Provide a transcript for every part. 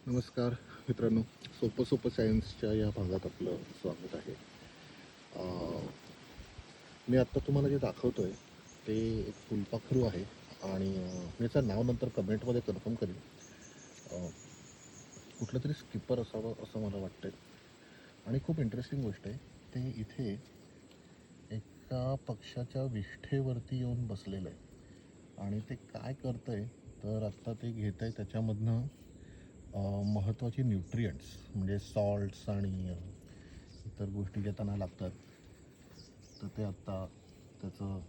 नमस्कार मित्रांनो, सोपं सोपं सायन्सच्या या भागात आपलं स्वागत आहे. मी आत्ता तुम्हाला जे दाखवतो आहे ते एक फुलपाखरू आहे आणि मी याचं नाव नंतर कमेंटमध्ये कन्फर्म करेन. अ, कुठलं तरी स्किपर असावं असं मला वाटतं आणि खूप इंटरेस्टिंग गोष्ट आहे. ते इथे एका पक्षाच्या विष्ठेवरती येऊन बसलेलं आहे आणि ते काय करतं आहे तर आत्ता ते घेत आहे त्याच्यामधनं महत्त्वाची न्यूट्रियंट्स म्हणजे सॉल्ट्स आणि इतर गोष्टी जे त्यांना लागतात तर ते आत्ता त्याचं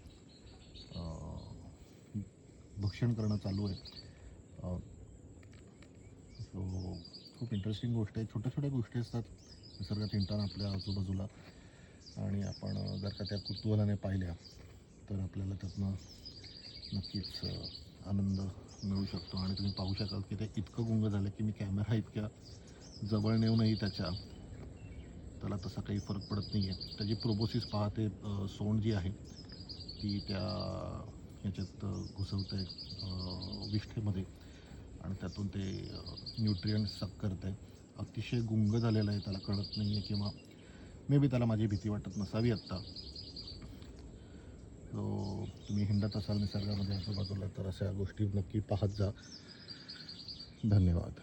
भक्षण करणं चालू आहे. सो खूप इंटरेस्टिंग गोष्ट आहे. छोट्या छोट्या गोष्टी असतात निसर्गात हिंडताना आपल्या आजूबाजूला आणि आपण जर का त्या कुतूहलाने पाहिल्या तर आपल्याला त्यातनं नक्कीच आनंद मिळू शकतो. आणि तुम्ही पाहू शकाल की ते इतकं गुंग झालं की मी कॅमेरा इतक्या जवळ नेऊनही त्याला तसा काही फरक पडत नाही आहे. त्याची प्रोबोसिस पाहते, सोंड जी आहे ती त्या ह्याच्यात घुसवत आहे विष्ठेमध्ये आणि त्यातून ते न्यूट्रियंट्स सक करत आहे. अतिशय गुंग झालेलं आहे, त्याला कळत नाही आहे किंवा मे बी त्याला माझी भीती वाटत नसावी आत्ता. सो तुम्ही हिंडत असाल निसर्गामध्ये आजूबाजूला तर अशा गोष्टी नक्की पाहत जा. धन्यवाद.